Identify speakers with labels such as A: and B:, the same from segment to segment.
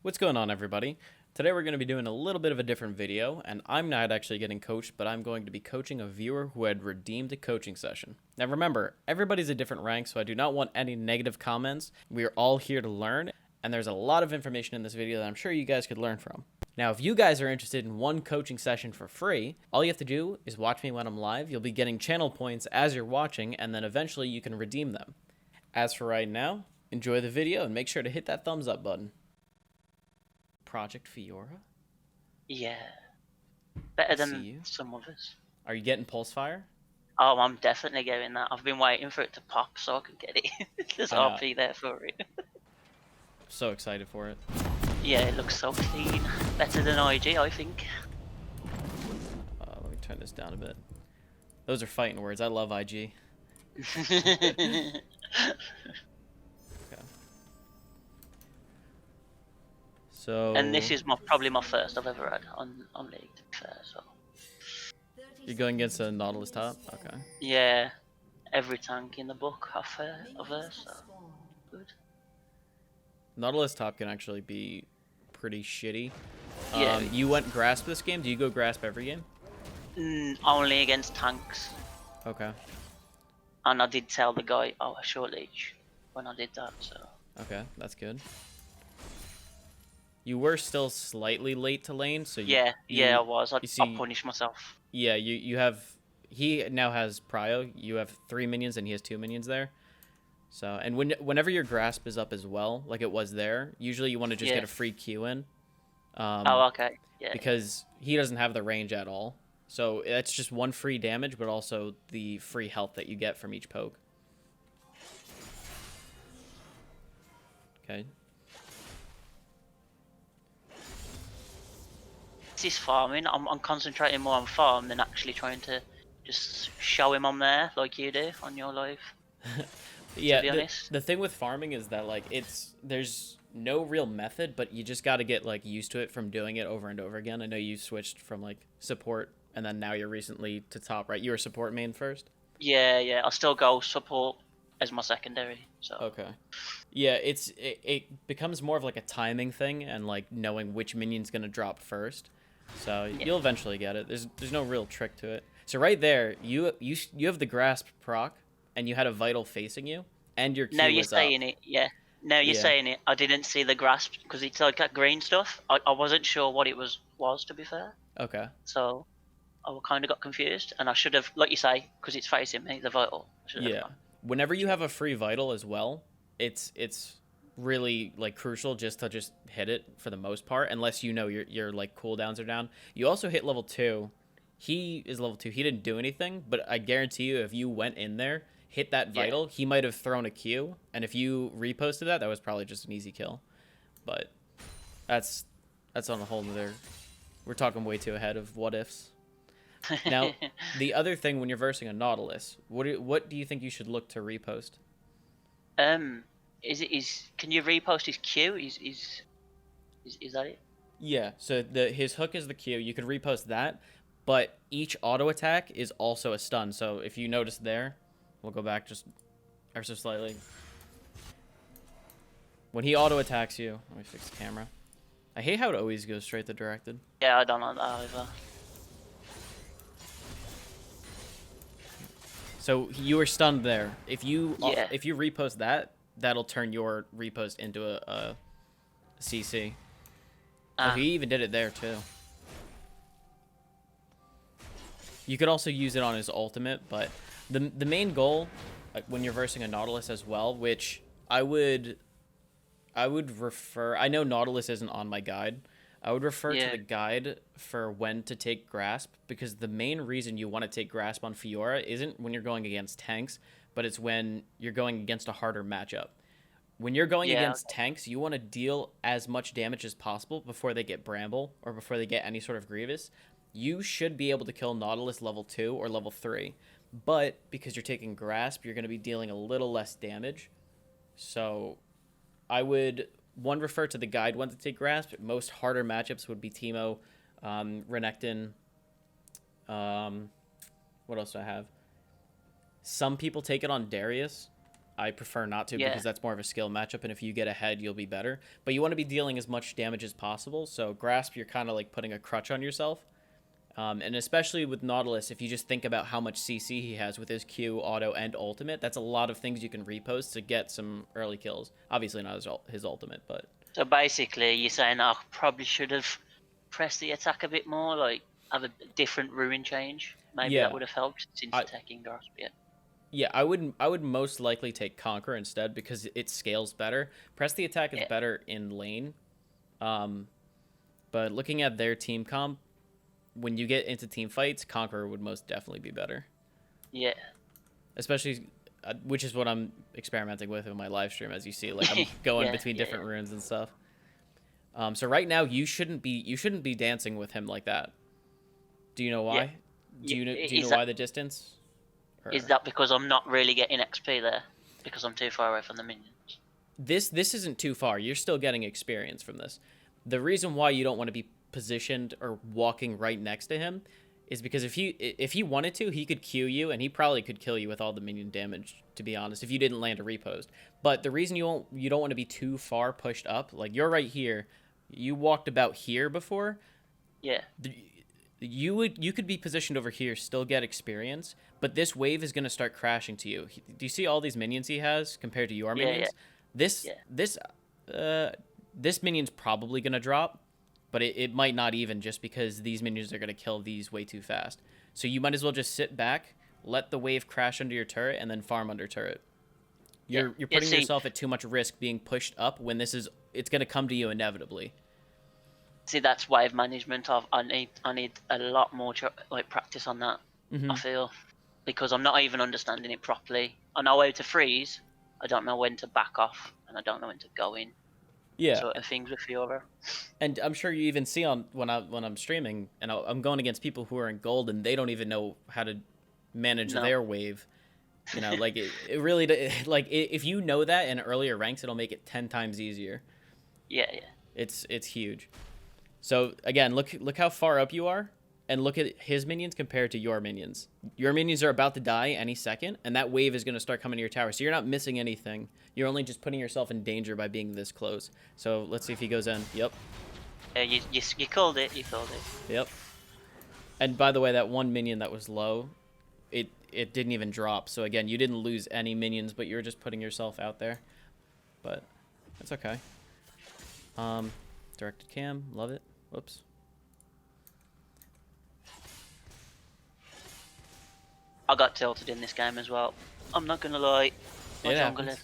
A: What's going on, everybody? Today we're going to be doing a little bit of a different video, and I'm not actually getting coached, but I'm going to be coaching a viewer who had redeemed a coaching session. Now remember, everybody's a different rank, so I do not want any negative comments. We are all here to learn, and there's a lot of information in this video that I'm sure you guys could learn from. Now, if you guys are interested in one coaching session for free, all you have to do is watch me when I'm live. You'll be getting channel points as you're watching, and then eventually you can redeem them. As for right now, enjoy the video and make sure to hit that thumbs up button. Project Fiora?
B: Yeah. Better
A: See
B: than
A: you.
B: some others.
A: Are you getting pulse fire?
B: Oh, I'm definitely getting that. I've been waiting for it to pop so I can get it. There's
A: I know.
B: RP there for it.
A: So excited for it.
B: Yeah, it looks so clean. Better than IG, I think.
A: Let me turn this down a bit. Those are fighting words. I love IG. Okay. So
B: And this is probably my first I've ever had on League, to be fair, so.
A: you're going against a Nautilus top? Okay.
B: Yeah, every tank in the book of her, so good.
A: Nautilus top can actually be pretty shitty.
B: Yeah.
A: You went grasp this game? Do you go grasp every game?
B: Only against tanks.
A: Okay.
B: And I did tell the guy, oh, a short leech when I did that, so.
A: Okay, that's good. You were still slightly late to lane, so
B: Yeah, I was. I punished myself.
A: Yeah, you have. He now has prio. You have 3 minions, and he has 2 minions there. So, and whenever your grasp is up as well, like it was there, usually you want to just get a free Q in.
B: Oh, okay. Yeah.
A: Because he doesn't have the range at all. So that's just one free damage, but also the free health that you get from each poke. Okay.
B: This is farming. I'm concentrating more on farm than actually trying to just show him I'm there like you do on your live.
A: Yeah,
B: to be honest.
A: the thing with farming is that like there's no real method, but you just got to get like used to it from doing it over and over again. I know you switched from like support and then now you're recently to top, right? You were support main first?
B: Yeah. I still go support as my secondary. So.
A: Okay. Yeah, it becomes more of like a timing thing and like knowing which minion's gonna drop first. So you'll eventually get it. There's no real trick to it. So right there, you have the grasp proc, and you had a vital facing you, and your Q
B: Now you're
A: was
B: saying
A: up.
B: it, yeah. Now you're saying it. I didn't see the grasp because it's like that green stuff. I wasn't sure what it was to be fair.
A: Okay.
B: So I kind of got confused, and I should have, like you say, because it's facing me, the vital.
A: Yeah. Whenever you have a free vital as well, it's really like crucial just to hit it for the most part, unless you know your like cooldowns are down. You also hit level 2. He is level 2. He didn't do anything, but I guarantee you if you went in there, hit that vital, he might have thrown a Q, and if you reposted that was probably just an easy kill. But that's on a whole nother, we're talking way too ahead of what ifs. Now, the other thing when you're versing a Nautilus, what do you think you should look to repost?
B: Can you repost his Q? Is that it?
A: Yeah, so his hook is the Q. You could repost that, but each auto attack is also a stun. So if you notice there, we'll go back just ever so slightly. When he auto attacks you, let me fix the camera. I hate how it always goes straight to directed.
B: Yeah, I don't like that either.
A: So you were stunned there. If you repost that, that'll turn your repost into a CC. Oh, he even did it there too. You could also use it on his ultimate, but the main goal, like when you're versing a Nautilus as well, which I would refer. I know Nautilus isn't on my guide. I would refer to the guide for when to take grasp, because the main reason you want to take grasp on Fiora isn't when you're going against tanks, but it's when you're going against a harder matchup. When you're going against tanks, you want to deal as much damage as possible before they get Bramble or before they get any sort of Grievous. You should be able to kill Nautilus level 2 or level 3, but because you're taking grasp, you're going to be dealing a little less damage. So I would refer to the guide when to take grasp. Most harder matchups would be Teemo, Renekton. What else do I have? Some people take it on Darius. I prefer not to
B: Yeah.
A: because that's more of a skill matchup, and if you get ahead, you'll be better. But you want to be dealing as much damage as possible. So grasp, you're kind of like putting a crutch on yourself. And especially with Nautilus, if you just think about how much CC he has with his Q, auto, and ultimate, that's a lot of things you can repost to get some early kills. Obviously not his ultimate, but...
B: So basically, you're saying I probably should have pressed the attack a bit more, like have a different rune change. Maybe that
A: Yeah,
B: would have helped since
A: I,
B: you're taking grasp. Yeah.
A: yeah, I would most likely take Conquer instead because it scales better. Press the attack is
B: Yeah.
A: better in lane. Um, but looking at their team comp, when you get into team fights, Conqueror would most definitely be better.
B: Yeah.
A: Especially, which is what I'm experimenting with in my live stream, as you see. Like I'm going
B: Yeah,
A: between
B: yeah,
A: different runes and stuff. So right now you shouldn't be dancing with him like that. Do you know
B: yeah.
A: why? Do you know
B: Is
A: why the distance? Or...
B: Is that because I'm not really getting XP there? Because I'm too far away from the minions?
A: This isn't too far. You're still getting experience from this. The reason why you don't want to be positioned or walking right next to him is because if he wanted to, he could Q you and he probably could kill you with all the minion damage, to be honest, if you didn't land a repost. But the reason you don't want to be too far pushed up, like you're right here, you walked about here before.
B: Yeah.
A: You could be positioned over here, still get experience, but this wave is going to start crashing to you. Do you see all these minions he has compared to your minions? This minion's probably going to drop, but it might not even, just because these minions are going to kill these way too fast. So you might as well just sit back, let the wave crash under your turret, and then farm under turret. You're putting yourself at too much risk being pushed up when it's going to come to you inevitably.
B: See, that's wave management. I need a lot more practice on that.
A: Mm-hmm.
B: I feel, because I'm not even understanding it properly. I know how to freeze. I don't know when to back off, and I don't know when to go in.
A: Yeah.
B: Sort of things with Fiora.
A: And I'm sure you even see on when I'm streaming, and I'm going against people who are in gold, and they don't even know how to manage their wave. You know, like it really, like if you know that in earlier ranks, it'll make it 10 times easier.
B: Yeah, yeah.
A: It's huge. So again, look how far up you are, and look at his minions compared to your minions. Your minions are about to die any second, and that wave is going to start coming to your tower. So you're not missing anything. You're only just putting yourself in danger by being this close. So let's see if he goes in. Yep.
B: You called it. You called it.
A: Yep. And by the way, that one minion that was low, it didn't even drop. So again, you didn't lose any minions, but you're just putting yourself out there. But that's okay. Directed cam, love it. Whoops.
B: I got tilted in this game as well. I'm not gonna lie. My jungler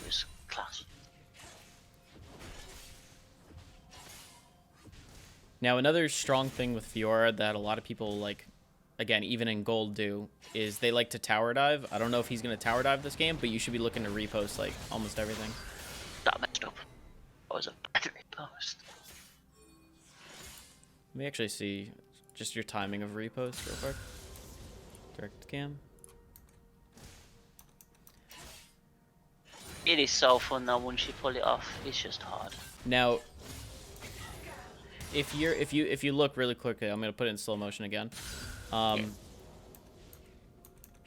B: is class.
A: Now, another strong thing with Fiora that a lot of people, like, again, even in gold do, is they like to tower dive. I don't know if he's going to tower dive this game, but you should be looking to repost, like, almost everything.
B: That messed up. That was a bad repost.
A: Let me actually see just your timing of repost real quick. Direct cam.
B: It is so fun though once you pull it off. It's just hard.
A: Now, if you look really quickly, I'm gonna put it in slow motion again.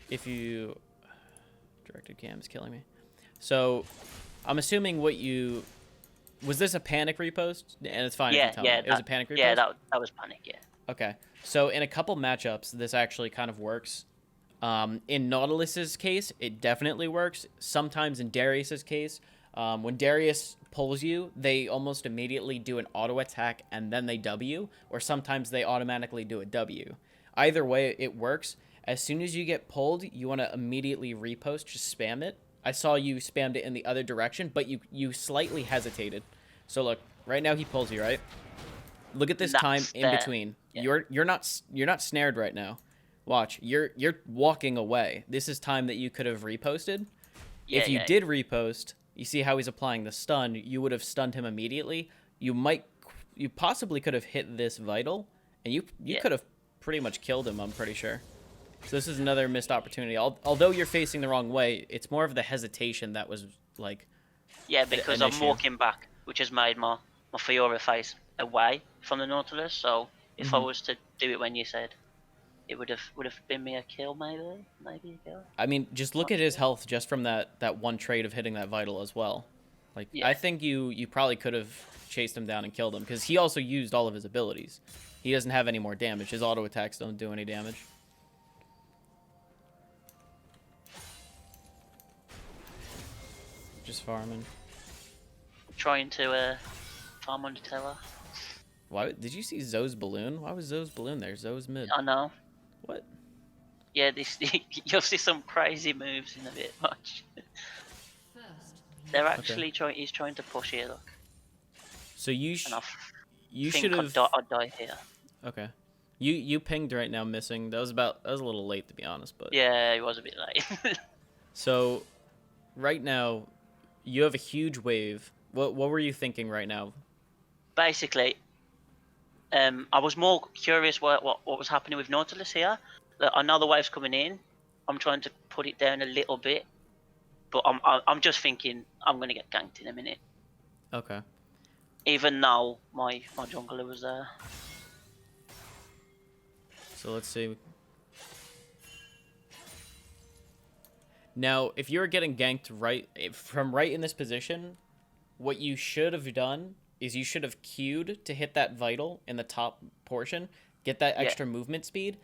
A: If you directed cam is killing me. So, I'm assuming was this a panic repost? And it's fine.
B: Yeah,
A: if you tell me. It was a panic repost.
B: Yeah, that was panic. Yeah.
A: Okay, so in a couple matchups, this actually kind of works. In Nautilus's case, it definitely works. Sometimes in Darius's case, when Darius pulls you, they almost immediately do an auto attack and then they W, or sometimes they automatically do a W. Either way, it works. As soon as you get pulled, you want to immediately repost, just spam it. I saw you spammed it in the other direction, but you slightly hesitated. So look, right now he pulls you, right? Look at this time in between. Yeah. You're not snared right now. Watch, you're walking away. This is time that you could have reposted.
B: Yeah,
A: if you did repost, you see how he's applying the stun. You would have stunned him immediately. You possibly could have hit this vital, and you could have pretty much killed him. I'm pretty sure. So this is another missed opportunity. Although you're facing the wrong way, it's more of the hesitation that was like.
B: Yeah, because I'm walking back, which has made my Fiora face away from the Nautilus. So if I was to do it when you said, it would have been me a kill, maybe a kill.
A: I mean, just look
B: Not
A: at his
B: sure.
A: health just from that one trade of hitting that vital as well. Like,
B: Yeah,
A: I think you probably could have chased him down and killed him, because he also used all of his abilities. He doesn't have any more damage. His auto attacks don't do any damage. Just farming.
B: trying to farm under tower.
A: Why did you see Zoe's balloon? Why was Zoe's balloon there? Zoe's mid.
B: I know.
A: What?
B: Yeah, this you'll see some crazy moves in a bit. Watch. They're actually trying. He's trying to push here. Look,
A: So you
B: and I
A: you
B: think
A: should have.
B: I'd die here.
A: Okay. You pinged right now missing. That was a little late, to be honest, but
B: Yeah, it was a bit late.
A: so right now you have a huge wave. What were you thinking right now?
B: Basically, I was more curious what was happening with Nautilus here. Look, I know the wave's coming in. I'm trying to put it down a little bit, but I'm just thinking I'm gonna get ganked in a minute.
A: Okay.
B: Even though my jungler was there.
A: So let's see. Now, if you're getting ganked right in this position, what you should have done is you should have queued to hit that vital in the top portion, get that extra movement speed.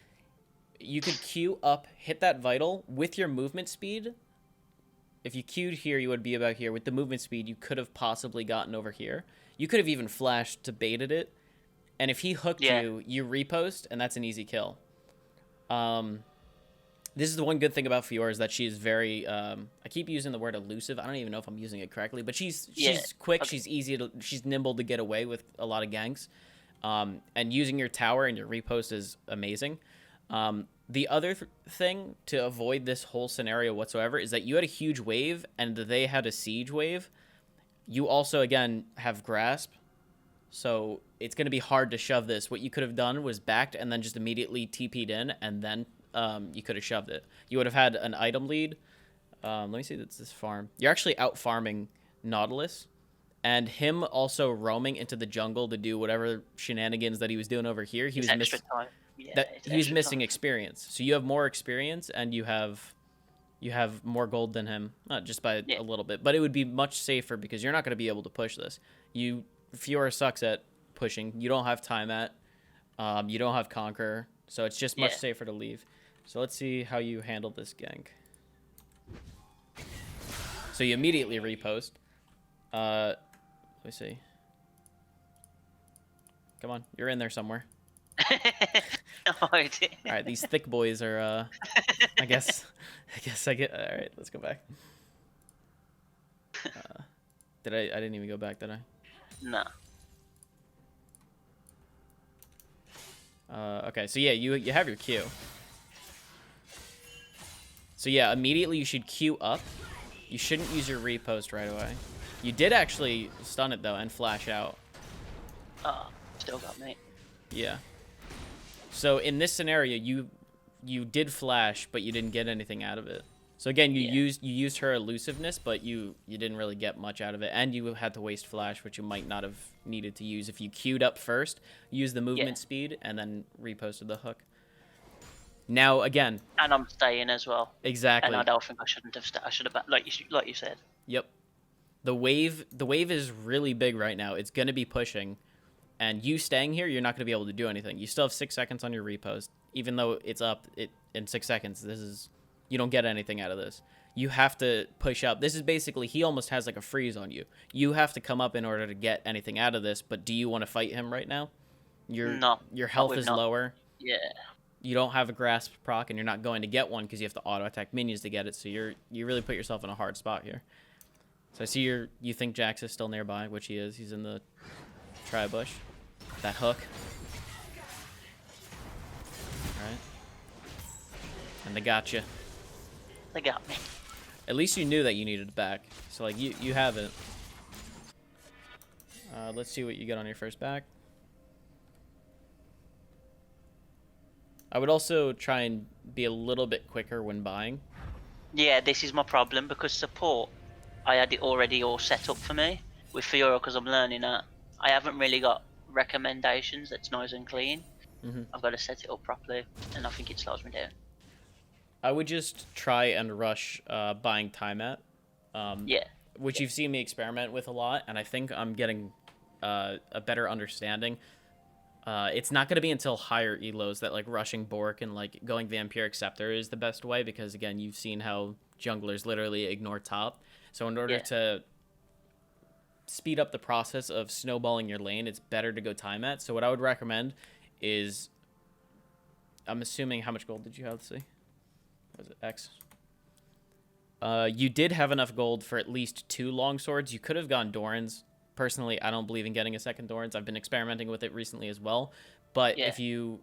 A: You could queue up, hit that vital with your movement speed. If you queued here, you would be about here. With the movement speed, you could have possibly gotten over here. You could have even flashed to baited it. And if he hooked you, you repost, and that's an easy kill. This is the one good thing about Fiora, is that she is very. I keep using the word elusive. I don't even know if I'm using it correctly, but she's quick. Okay. She's nimble to get away with a lot of ganks. And using your tower and your repost is amazing. The other thing to avoid this whole scenario whatsoever is that you had a huge wave and they had a siege wave. You also, again, have grasp. So it's going to be hard to shove this. What you could have done was backed and then just immediately TP'd in, and then you could have shoved it. You would have had an item lead. Let me see this farm. You're actually out farming Nautilus, and him also roaming into the jungle to do whatever shenanigans that he was doing over here. He was missing. He was missing experience. So you have more experience, and you have more gold than him, not just by a little bit. But it would be much safer because you're not going to be able to push this. Fiora sucks at pushing. You don't have time at. You don't have Conqueror, so it's just much safer to leave. So let's see how you handle this gank. So you immediately repost. Let me see. Come on, you're in there somewhere. All right, these thick boys are. I guess I get. All right, let's go back. I didn't even go back, did I?
B: No.
A: Okay, so yeah, you have your Q. So yeah, immediately you should queue up. You shouldn't use your repost right away. You did actually stun it though and flash out.
B: Still got me.
A: Yeah. So in this scenario, you did flash, but you didn't get anything out of it. So again, you used her elusiveness, but you didn't really get much out of it, and you had to waste flash, which you might not have needed to use if you queued up first, used the movement speed, and then reposted the hook. Now again,
B: and I'm staying as well.
A: Exactly.
B: And I don't think I shouldn't have stayed. I should have, like you said.
A: Yep. The wave is really big right now. It's gonna be pushing, and you staying here, you're not gonna be able to do anything. You still have 6 seconds on your repost, even though it's up in 6 seconds. You don't get anything out of this. You have to push up. This is basically, he almost has like a freeze on you. You have to come up in order to get anything out of this, but do you want to fight him right now? Your health is lower.
B: Yeah.
A: You don't have a grasp proc, and you're not going to get one because you have to auto attack minions to get it, so you really put yourself in a hard spot here. So I see you think Jax is still nearby, which he is. He's in the tri-bush. That hook. Alright. And they got you.
B: They got me.
A: At least you knew that you needed it back. So, like, you have it. Let's see what you get on your first back. I would also try and be a little bit quicker when buying.
B: Yeah, this is my problem, because support, I had it already all set up for me. With Fiora, because I'm learning that. I haven't really got recommendations that's nice and clean.
A: Mhm.
B: I've got to set it up properly, and I think it slows me down.
A: I would just try and rush buying time at,
B: Yeah.
A: which you've seen me experiment with a lot, and I think I'm getting a better understanding. It's not going to be until higher elos that like rushing Bork and like going Vampiric Scepter is the best way, because again, you've seen how junglers literally ignore top. So in order
B: Yeah.
A: to speed up the process of snowballing your lane, it's better to go time at. So what I would recommend is, I'm assuming, how much gold did you have? Let's see. Was it X? You did have enough gold for at least 2 long swords. You could have gone Doran's. Personally, I don't believe in getting a second Doran's. I've been experimenting with it recently as well. But
B: Yeah.
A: if you,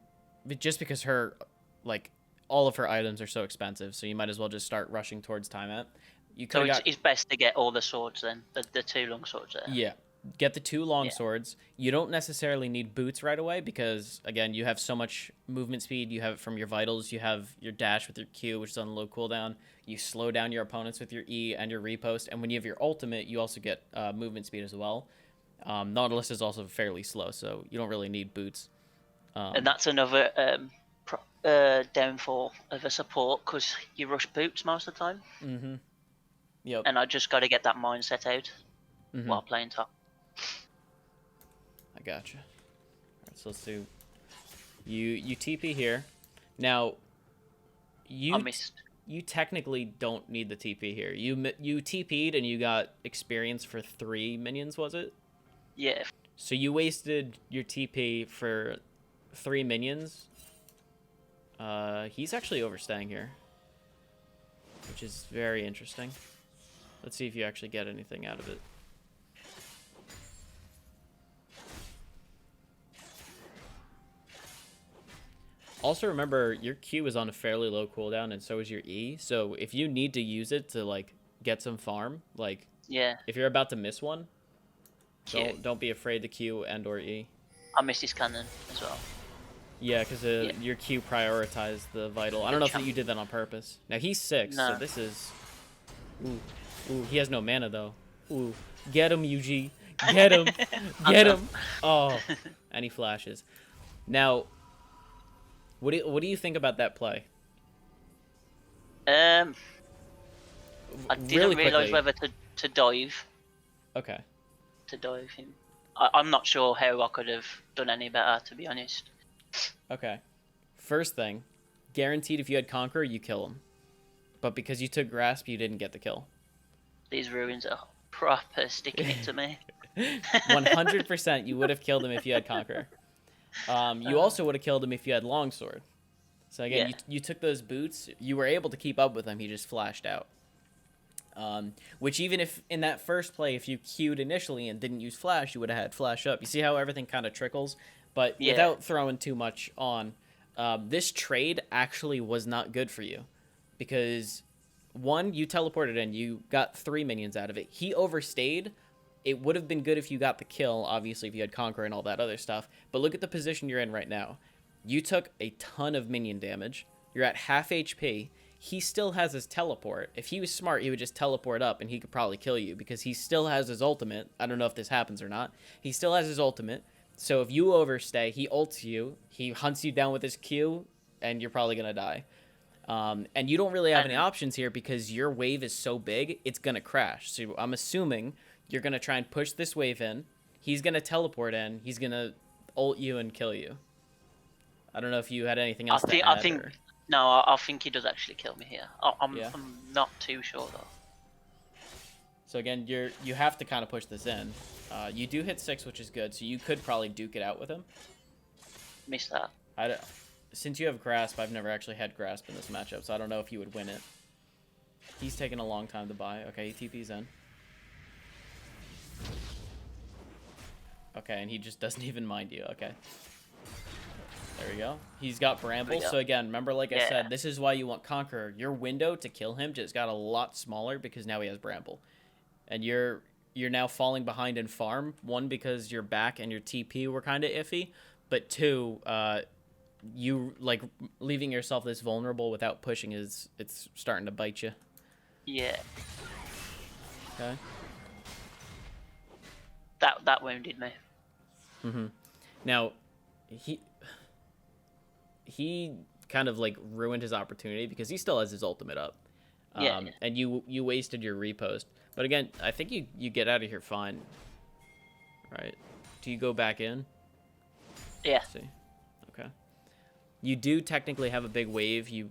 A: just because her, like, all of her items are so expensive, so you might as well just start rushing towards time at. You could
B: So
A: have got,
B: it's best to get all the swords then, the 2 long swords there.
A: yeah, get the 2 long
B: Yeah.
A: swords. You don't necessarily need boots right away because, again, you have so much movement speed. You have it from your vitals. You have your dash with your Q, which is on low cooldown. You slow down your opponents with your E and your repost. And when you have your ultimate, you also get movement speed as well. Nautilus is also fairly slow, so you don't really need boots.
B: And that's another downfall of a support, because you rush boots most of the time.
A: Mm-hmm. Yep.
B: And I just got to get that mindset out while playing top.
A: I gotcha. All right, so let's do. You TP here. Now,
B: I missed.
A: you technically don't need the TP here. You TP'd and you got experience for 3 minions, was it?
B: Yeah.
A: So you wasted your TP for 3 minions. He's actually overstaying here, which is very interesting. Let's see if you actually get anything out of it. Also remember, your Q is on a fairly low cooldown, and so is your E. So if you need to use it to like get some farm, like
B: Yeah.
A: if you're about to miss one,
B: Q.
A: don't be afraid to Q and or E.
B: I missed his cannon as well.
A: Yeah, because your Q prioritized the vital. I don't know if you did that on purpose. Now he's 6,
B: No.
A: so this is. Ooh, he has no mana though. Ooh, get him, UG. Get him, get him. Oh, and he flashes. Now, what do you think about that play?
B: I didn't
A: Really
B: realise
A: quickly.
B: whether to dive.
A: Okay.
B: To dive him. I'm not sure how I could have done any better, to be honest.
A: Okay. First thing, guaranteed if you had Conqueror, you kill him. But because you took Grasp, you didn't get the kill.
B: These ruins are proper sticking it to me.
A: 100% you would have killed him if you had Conqueror. You also would have killed him if you had Longsword. So again, you took those boots, you were able to keep up with him, he just flashed out. Which even if in that first play, if you queued initially and didn't use Flash, you would have had Flash up. You see how everything kind of trickles? But without throwing too much on, this trade actually was not good for you. Because, 1, you teleported in, you got 3 minions out of it. He overstayed. It would have been good if you got the kill, obviously, if you had Conqueror and all that other stuff. But look at the position you're in right now. You took a ton of minion damage. You're at half HP. He still has his teleport. If he was smart, he would just teleport up and he could probably kill you because he still has his ultimate. I don't know if this happens or not. He still has his ultimate. So if you overstay, he ults you, he hunts you down with his Q, and you're probably going to die. And you don't really have any options here because your wave is so big, it's going to crash. So I'm assuming you're going to try and push this wave in. He's going to teleport in. He's going to ult you and kill you. I don't know if you had anything else to add.
B: I think no, I think he does actually kill me here. I'm not too sure though.
A: So again, you have to kind of push this in. You do hit 6, which is good, so you could probably duke it out with him.
B: Missed that.
A: Since you have Grasp, I've never actually had Grasp in this matchup, so I don't know if you would win it. He's taking a long time to buy. Okay, he TP's in. Okay, and he just doesn't even mind you. Okay. There we go. He's got Bramble, so again, remember like I said, this is why you want Conqueror. Your window to kill him just got a lot smaller because now he has Bramble. And you're now falling behind in farm. 1, because your back and your TP were kind of iffy, but 2, you like leaving yourself this vulnerable without pushing it's starting to bite you.
B: Yeah.
A: Okay.
B: That wounded me.
A: Now, he kind of like ruined his opportunity because he still has his ultimate up.
B: Yeah, yeah.
A: And you wasted your repost. But again, I think you get out of here fine. Right? Do you go back in?
B: Yeah.
A: Let's see. Okay. You do technically have a big wave. You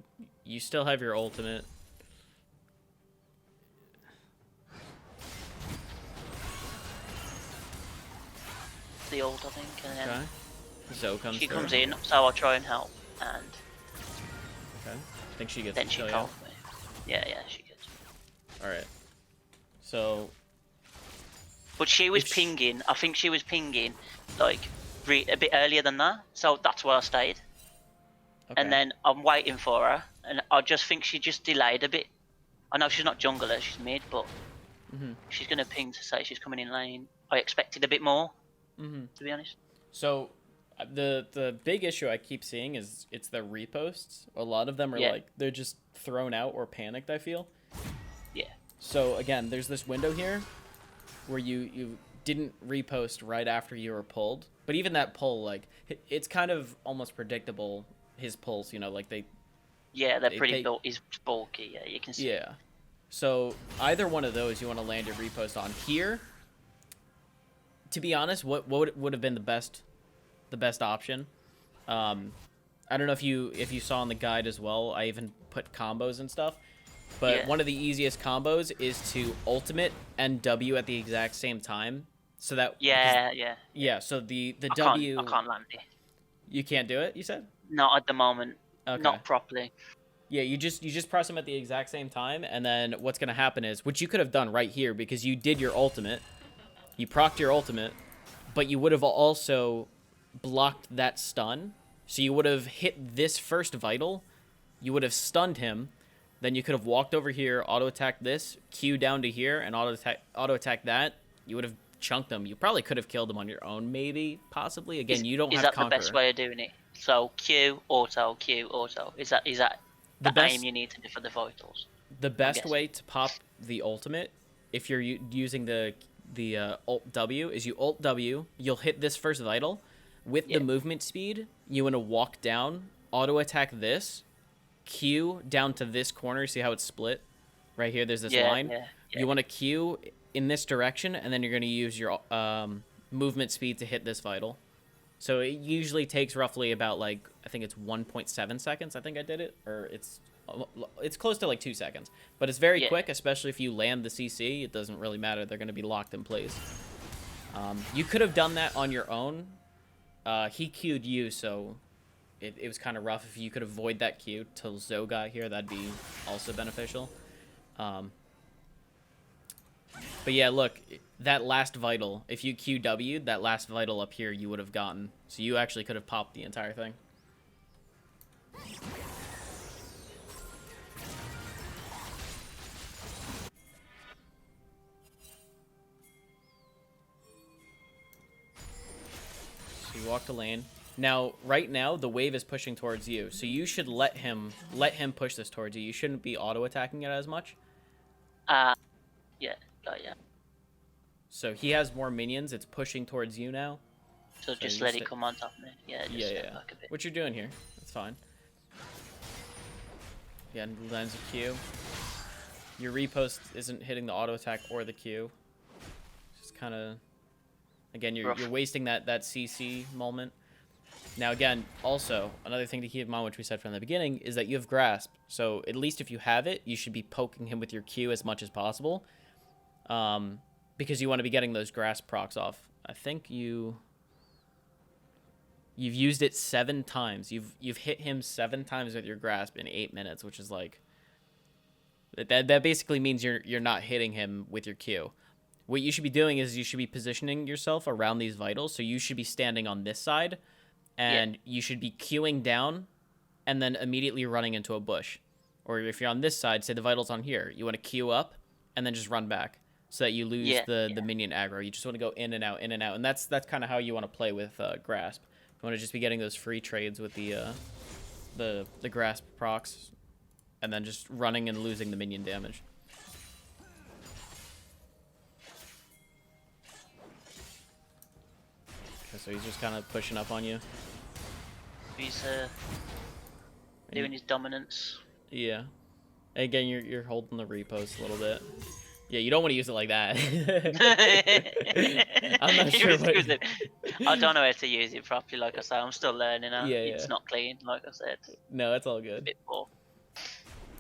A: still have your ultimate.
B: The ult, I think, and then
A: Okay. Zoe comes
B: she
A: through.
B: comes in, so I'll try and help, and
A: Okay. I think she gets
B: then
A: the
B: she
A: kill,
B: calls me. Yeah, yeah, she gets.
A: All right. So.
B: But she was
A: If
B: pinging. I think she was pinging like a bit earlier than that, so that's where I stayed.
A: Okay.
B: And then I'm waiting for her, and I just think she just delayed a bit. I know she's not jungler, she's mid, but she's gonna ping to say she's coming in lane. I expected a bit more, to be honest.
A: So the big issue I keep seeing is it's the reposts. A lot of them are
B: Yeah.
A: like they're just thrown out or panicked, I feel.
B: Yeah.
A: So again, there's this window here where you didn't repost right after you were pulled. But even that pull, like it's kind of almost predictable his pulls, you know, like
B: Yeah, they're pretty
A: they
B: built. He's bulky. Yeah, you can see.
A: yeah. So either one of those you want to land your repost on. Here, to be honest, what would have been the best option? I don't know if you saw in the guide as well. I even put combos and stuff. But
B: Yeah.
A: one of the easiest combos is to ultimate and W at the exact same time, so that
B: Yeah,
A: yeah. So the
B: I
A: W
B: can't land it.
A: you can't do it. You said
B: Not at the moment.
A: okay.
B: Not properly.
A: Yeah, you just press them at the exact same time, and then what's gonna happen is, which you could have done right here because you did your ultimate, you procced your ultimate, but you would have also blocked that stun. So you would have hit this first vital, you would have stunned him, then you could have walked over here, auto attacked this, Q down to here, and auto attack that. You would have chunked him. You probably could have killed him on your own, maybe, possibly. Again, you don't
B: Is
A: have
B: that
A: Conqueror.
B: the best way of doing it? So Q auto, Q auto. Is that
A: The
B: the
A: best
B: aim you need to do for the vitals?
A: The best
B: guessing.
A: way to pop the ultimate, if you're using the Alt W, is you Alt W. You'll hit this first vital. With
B: Yeah.
A: the movement speed, you want to walk down, auto attack this, Q down to this corner. See how it's split? Right here, there's this line.
B: Yeah.
A: You want to Q in this direction, and then you're going to use your movement speed to hit this vital. So it usually takes roughly about like, I think it's 1.7 seconds. I think I did it, or it's close to like 2 seconds, but it's very
B: Yeah.
A: quick, especially if you land the CC. It doesn't really matter. They're going to be locked in place. You could have done that on your own. He queued you, so it was kind of rough. If you could avoid that queue till Zoe got here, that'd be also beneficial. But yeah, look, that last vital, if you QW'd, that last vital up here, you would have gotten. So you actually could have popped the entire thing. So you walk the lane. Now, right now, the wave is pushing towards you, so you should let him push this towards you. You shouldn't be auto-attacking it as much.
B: Yeah. Yeah.
A: So he has more minions. It's pushing towards you now.
B: So just
A: you
B: let
A: stay-
B: it come on top of me. Yeah. Just step back a bit.
A: What you're doing here, that's fine. Yeah, lands a Q. Your repost isn't hitting the auto attack or the Q. Just kind of, again, you're wasting that CC moment. Now, again, also another thing to keep in mind, which we said from the beginning, is that you have grasp. So at least if you have it, you should be poking him with your Q as much as possible, because you want to be getting those grasp procs off. I think you've used it 7 times. You've hit him 7 times with your grasp in 8 minutes, which is like that basically means you're not hitting him with your Q. What you should be doing is you should be positioning yourself around these vitals. So you should be standing on this side, and you should be queuing down and then immediately running into a bush. Or if you're on this side, say the vital's on here, you want to queue up and then just run back so that you lose the minion aggro. You just want to go in and out, and that's kind of how you want to play with grasp. You want to just be getting those free trades with the grasp procs, and then just running and losing the minion damage. Okay, so he's just kind of pushing up on you.
B: He's doing his dominance.
A: Yeah. Again, you're holding the repost a little bit. Yeah, you don't want to use it like that. I'm not sure what.
B: I don't know how to use it properly. Like I say, I'm still learning.
A: Yeah,
B: It's not clean. Like I said,
A: no, it's all
B: a
A: good.
B: bit poor.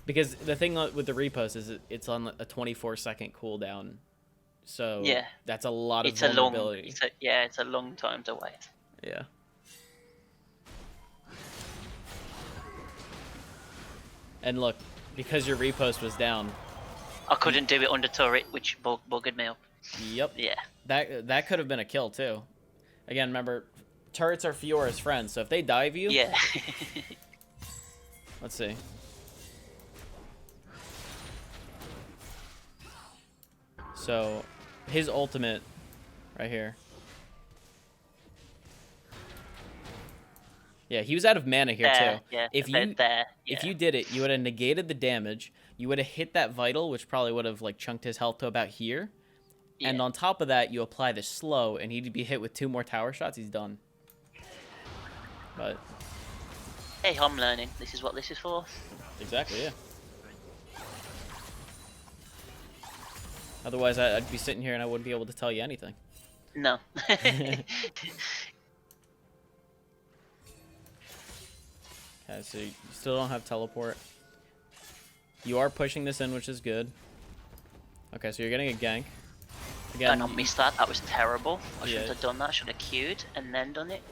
A: Because the thing with the repost is it's on a 24-second cooldown, so
B: Yeah,
A: that's a lot of
B: it's
A: vulnerability.
B: it's a long time to wait.
A: Yeah. And look, because your repost was down,
B: I couldn't do it under turret, which buggered me up.
A: Yep.
B: Yeah.
A: That could have been a kill too. Again, remember, turrets are Fiora's friends, so if they dive you...
B: Yeah.
A: Let's see. So, his ultimate, right here. Yeah, he was out of mana here too.
B: Yeah,
A: if you did it, you would have negated the damage. You would have hit that vital, which probably would have like chunked his health to about here. Yeah. And on top of that, you apply the slow, and he'd be hit with 2 more tower shots. He's done. But
B: hey, I'm learning. This is what this is for.
A: Exactly. Yeah. Otherwise, I'd be sitting here and I wouldn't be able to tell you anything.
B: No.
A: Okay, so you still don't have teleport. You are pushing this in, which is good. Okay, so you're getting a gank.
B: Again, I missed that. That was terrible. I shouldn't have done that. I should have queued and then done it.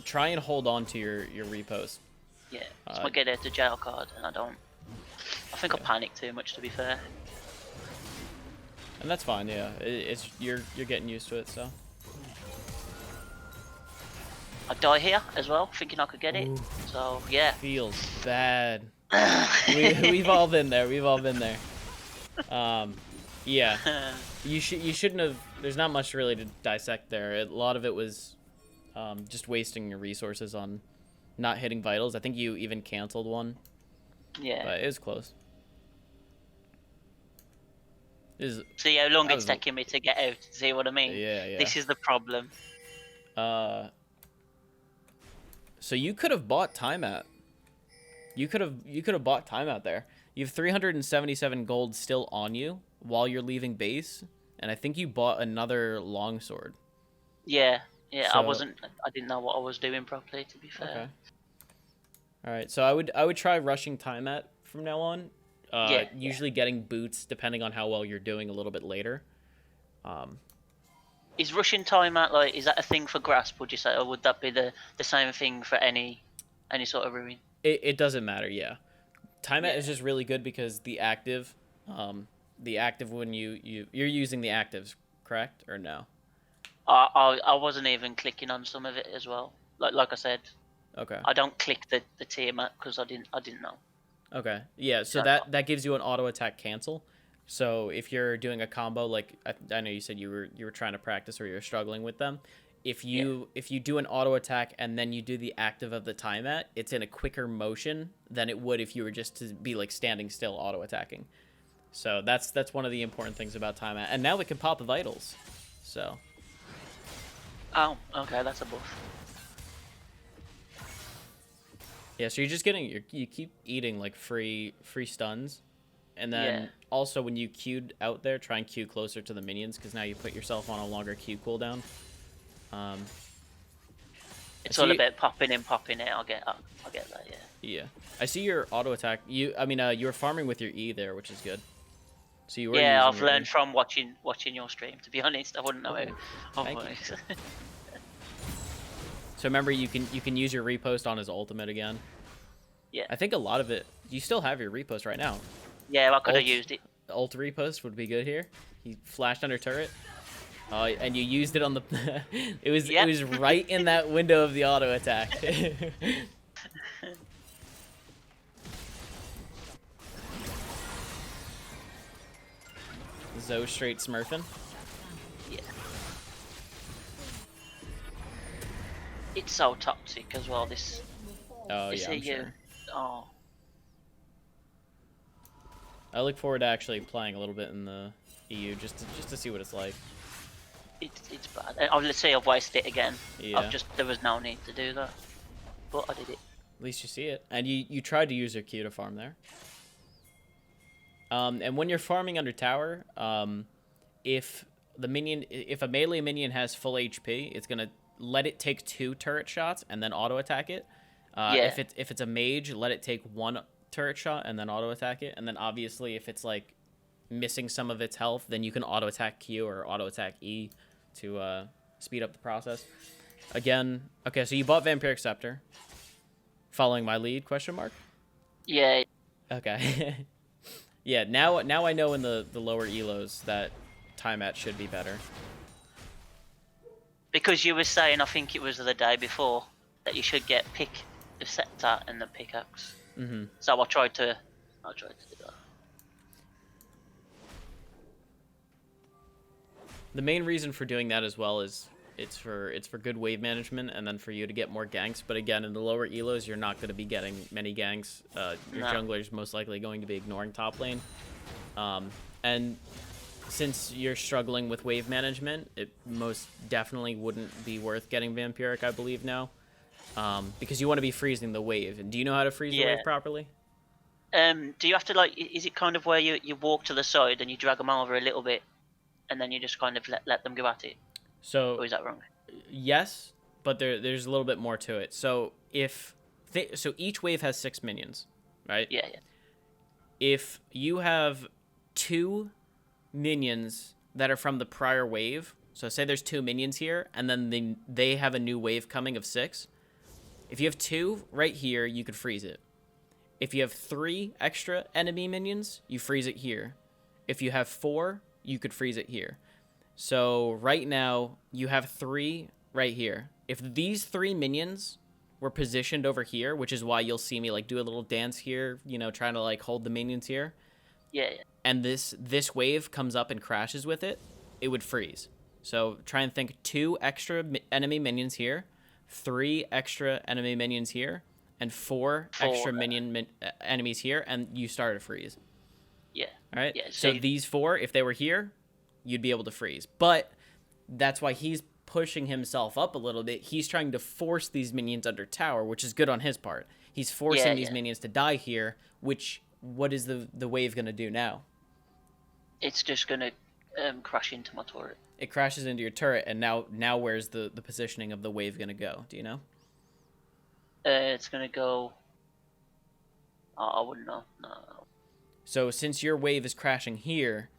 A: Try and hold on to your repost.
B: Yeah, it's my get out of jail card, and I don't. I think I panicked too much, to be fair.
A: And that's fine. Yeah, you're getting used to it, so.
B: I die here as well, thinking I could get it. So yeah.
A: Feels bad. We've all been there. We've all been there. Yeah. You shouldn't have. There's not much really to dissect there. A lot of it was just wasting your resources on not hitting vitals. I think you even canceled one.
B: Yeah.
A: But it was close.
B: See how long it's taking me to get out. See what I mean?
A: Yeah.
B: This is the problem.
A: So you could have bought time at. You could have bought time out there. You have 377 gold still on you while you're leaving base, and I think you bought another longsword.
B: Yeah. So, I didn't know what I was doing properly, to be fair. Okay.
A: All right, so I would try rushing time at from now on. Usually getting boots depending on how well you're doing a little bit later.
B: Is rushing time at, like, is that a thing for grasp, would you say, or would that be the same thing for any sort of ruin?
A: It doesn't matter. Yeah, time at is just really good because the active when you're using the actives, correct or no?
B: I wasn't even clicking on some of it as well. Like I said.
A: Okay.
B: I don't click the tiamat because I didn't know.
A: Okay. Yeah. So that gives you an auto attack cancel. So if you're doing a combo, like I know you said you were trying to practice or you're struggling with them, if you do an auto attack and then you do the active of the tiamat, it's in a quicker motion than it would if you were just to be like standing still auto attacking. So that's one of the important things about tiamat. And now we can pop the vitals. So.
B: Oh, okay, that's a buff.
A: Yeah, so you're just getting you keep eating like free stuns, and then also when you queued out there, try and queue closer to the minions because now you put yourself on a longer queue cooldown.
B: It's all about popping in, popping out. I get that. Yeah.
A: Yeah, I see your auto attack. You were farming with your E there, which is good. So you were.
B: Yeah, I've learned from watching your stream. To be honest, I wouldn't know how.
A: Thank you. So remember, you can use your repost on his ultimate again.
B: Yeah.
A: I think a lot of it. You still have your repost right now.
B: Yeah, I could have used it.
A: Ult repost would be good here. He flashed under turret. And you used it on the. It was right in that window of the auto attack. Zoe straight smurfing.
B: Yeah. It's so toxic as well. This.
A: Oh yeah, I'm sure.
B: Oh.
A: I look forward to actually playing a little bit in the EU just to see what it's like.
B: It's bad. Let's say I've wasted it again.
A: Yeah.
B: There was no need to do that, but I did it.
A: At least you see it. And you tried to use your Q to farm there. And when you're farming under tower, if a melee minion has full HP, it's gonna let it take 2 turret shots and then auto attack it.
B: Yeah.
A: If it's a mage, let it take 1 turret shot and then auto attack it. And then obviously if it's like missing some of its health, then you can auto attack Q or auto attack E to speed up the process. Again, okay, so you bought Vampiric Scepter. Following my lead, question mark?
B: Yeah.
A: Okay. Yeah, now I know in the lower elos that time at should be better.
B: Because you were saying, I think it was the day before, that you should get pick the scepter and the pickaxe.
A: Mm-hmm.
B: So I tried to do that.
A: The main reason for doing that as well is it's for good wave management and then for you to get more ganks. But again, in the lower elos, you're not going to be getting many ganks. Your jungler's most likely going to be ignoring top lane. And since you're struggling with wave management, it most definitely wouldn't be worth getting Vampiric, I believe now. Because you want to be freezing the wave. And do you know how to freeze the wave properly?
B: Do you have to, like, is it kind of where you walk to the side and you drag them over a little bit and then you just kind of let them go at it?
A: So,
B: or is that wrong?
A: Yes, but there's a little bit more to it. So so each wave has 6 minions, right?
B: Yeah.
A: If you have 2 minions that are from the prior wave, so say there's 2 minions here, and then they have a new wave coming of 6. If you have 2 right here, you could freeze it. If you have 3 extra enemy minions, you freeze it here. If you have 4, you could freeze it here. So right now, you have 3 right here. If these 3 minions were positioned over here, which is why you'll see me like do a little dance here, you know, trying to like hold the minions here.
B: Yeah.
A: And this wave comes up and crashes with it, it would freeze. So try and think 2 extra enemy minions here, 3 extra enemy minions here, and 4 extra enemies here, and you start a freeze.
B: Yeah.
A: All right?
B: Yeah,
A: so these 4, if they were here, you'd be able to freeze. But that's why he's pushing himself up a little bit. He's trying to force these minions under tower, which is good on his part. He's forcing these minions to die here, which, what is the wave going to do now?
B: It's just going to crash into my turret.
A: It crashes into your turret, and now where's the positioning of the wave going to go? Do you know?
B: It's going to go... I wouldn't know. No.
A: So since your wave is crashing here,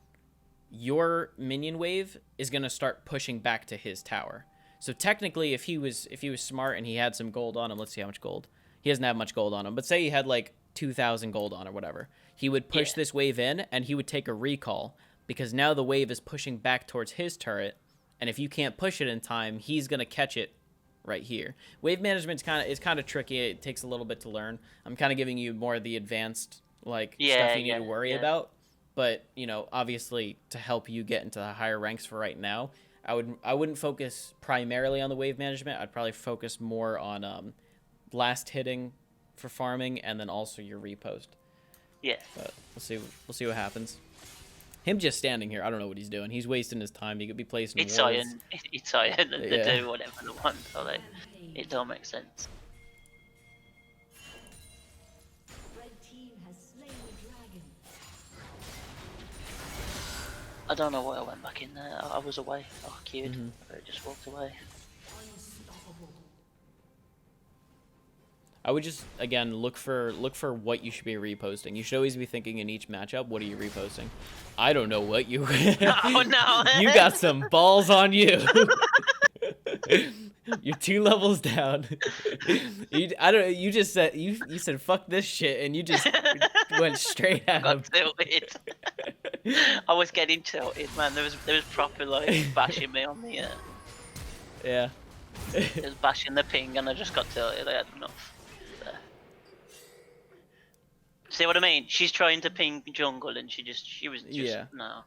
A: your minion wave is going to start pushing back to his tower. So technically, if he was smart and he had some gold on him, let's see how much gold. He doesn't have much gold on him, but say he had like 2,000 gold on or whatever. He would push this wave in, and he would take a recall, because now the wave is pushing back towards his turret, and if you can't push it in time, he's going to catch it right here. Wave management is kind of tricky. It takes a little bit to learn. I'm kind of giving you more of the advanced stuff you need to worry about. But, you know, obviously to help you get into the higher ranks for right now, I wouldn't focus primarily on the wave management. I'd probably focus more on blast hitting for farming, and then also your repost.
B: Yeah.
A: But we'll see what happens. Him just standing here, I don't know what he's doing. He's wasting his time. He could be placing
B: It's
A: walls.
B: Iron. They do whatever they want, so it don't make sense. I don't know why I went back in there. I was away. I queued. I just walked away.
A: I would just, again, look for what you should be reposting. You should always be thinking in each matchup, what are you reposting? I don't know what you...
B: Oh, no.
A: You got some balls on you. You're 2 levels down. I don't know, you just said, you said, fuck this shit, and you just went straight at him.
B: Got tilted. I was getting tilted, man. There was proper, like, bashing me on the...
A: Yeah.
B: It was bashing the ping, and I just got tilted. I had enough. See what I mean? She's trying to ping jungle, and she was just no.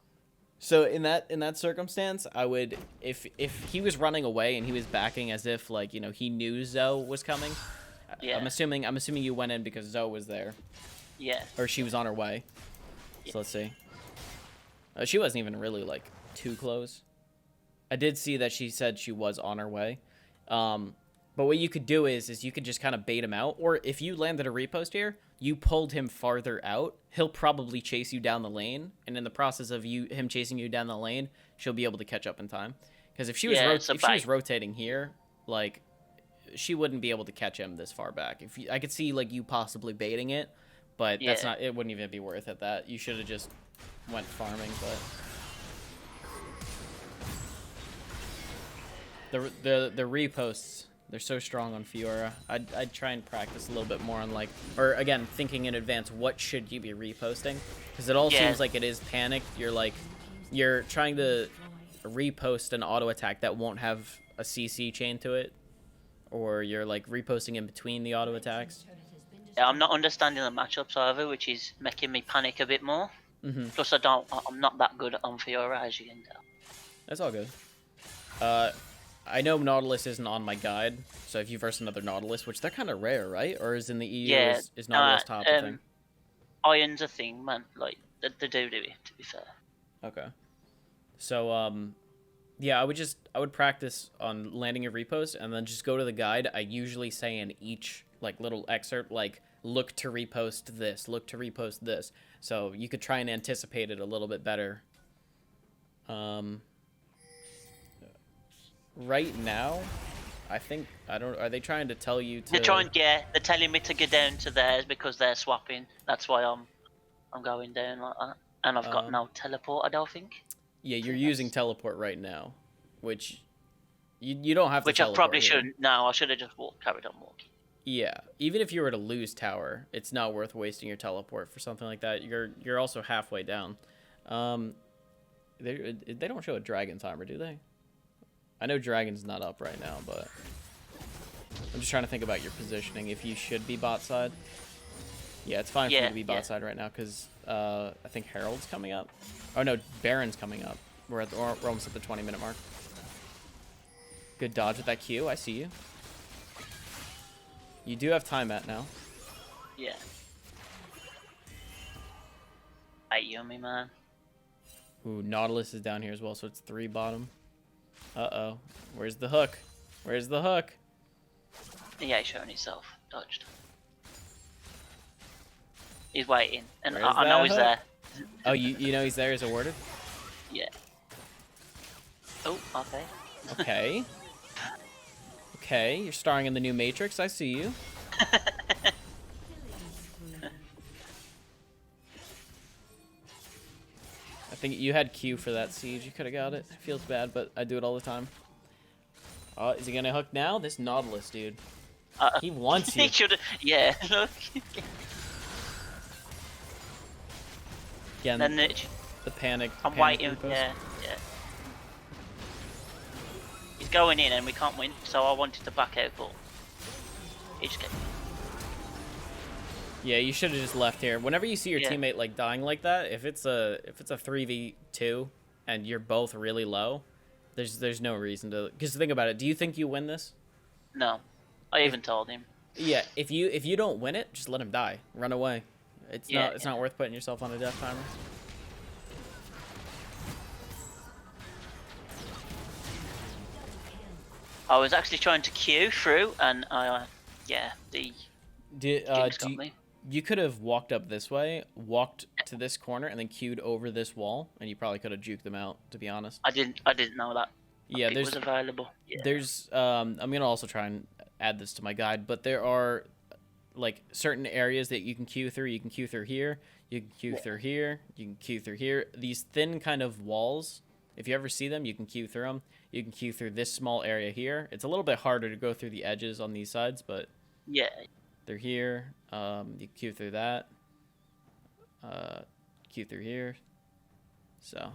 A: So in that circumstance, I would, if he was running away and he was backing as if, like, you know, he knew Zoe was coming. Yeah. I'm assuming you went in because Zoe was there.
B: Yeah.
A: Or she was on her way. Yeah. So let's see. She wasn't even really like too close. I did see that she said she was on her way. But what you could do is you could just kind of bait him out, or if you landed a repost here, you pulled him farther out, he'll probably chase you down the lane, and in the process of him chasing you down the lane, she'll be able to catch up in time. Because if she was if she was rotating here, like, she wouldn't be able to catch him this far back. I could see like you possibly baiting it, but that's not. It wouldn't even be worth it. That you should have just went farming, but the reposts, they're so strong on Fiora. I'd try and practice a little bit more on, like, or again, thinking in advance, what should you be reposting? Because it all seems like it is panicked. You're trying to repost an auto attack that won't have a CC chain to it, or you're like reposting in between the auto attacks.
B: Yeah, I'm not understanding the matchups either, which is making me panic a bit more. Plus, I'm not that good on Fiora, as you can tell.
A: That's all good. I know Nautilus isn't on my guide, so if you verse another Nautilus, which they're kind of rare, right? Or is in the EU, is Nautilus top a thing?
B: Iron's a thing, man. Like, they do it, to be fair.
A: Okay. So, yeah, I would practice on landing a repost, and then just go to the guide. I usually say in each, like, little excerpt, like, look to repost this, look to repost this. So you could try and anticipate it a little bit better. Right now, I think, are they trying to tell you to...
B: They're telling me to get down to theirs because they're swapping. That's why I'm going down like that. And I've got no teleport, I don't think.
A: Yeah, you're using teleport right now, which you don't have to
B: Which I probably shouldn't. No, I should have just carried on walking.
A: Yeah, even if you were to lose tower, it's not worth wasting your teleport for something like that. You're also halfway down. They don't show a dragon timer, do they? I know dragon's not up right now, but I'm just trying to think about your positioning. If you should be bot side. Yeah, it's fine for you to be bot side right now because I think Herald's coming up. Oh no, Baron's coming up. We're almost at the 20-minute mark. Good dodge with that Q. I see you. You do have time at now.
B: Yeah. Hey, yummy, man.
A: Ooh, Nautilus is down here as well, so it's 3 bottom. Uh-oh. Where's the hook? Where's the hook?
B: Yeah, he's showing himself. Dodged. He's waiting. And I know he's there.
A: Oh, you know he's there? He's awarded?
B: Yeah. Oh, okay.
A: Okay. Okay, you're starring in the new Matrix. I see you. I think you had Q for that siege. You could have got it. It feels bad, but I do it all the time. Is he gonna hook now? This Nautilus, dude. He wants you.
B: He should. Yeah.
A: Again,
B: then
A: the panic.
B: I'm waiting. Yeah. He's going in, and we can't win. So I wanted to back out, but he just.
A: Yeah, you should have just left here. Whenever you see your teammate like dying like that, if it's a 3v2 and you're both really low, there's no reason to. Because think about it. Do you think you win this?
B: No, I even told him.
A: Yeah, if you don't win it, just let him die. Run away. It's not worth putting yourself on a death timer.
B: I was actually trying to queue through, and
A: you could have walked up this way, walked to this corner, and then queued over this wall, and you probably could have juked them out. To be honest,
B: I didn't know that.
A: Yeah,
B: it was available. Yeah.
A: There's I'm gonna also try and add this to my guide, but there are like certain areas that you can queue through. You can queue through here. You can queue through here. You can queue through here. These thin kind of walls. If you ever see them, you can queue through them. You can queue through this small area here. It's a little bit harder to go through the edges on these sides, but
B: yeah,
A: they're here. You queue through that. Queue through here. So.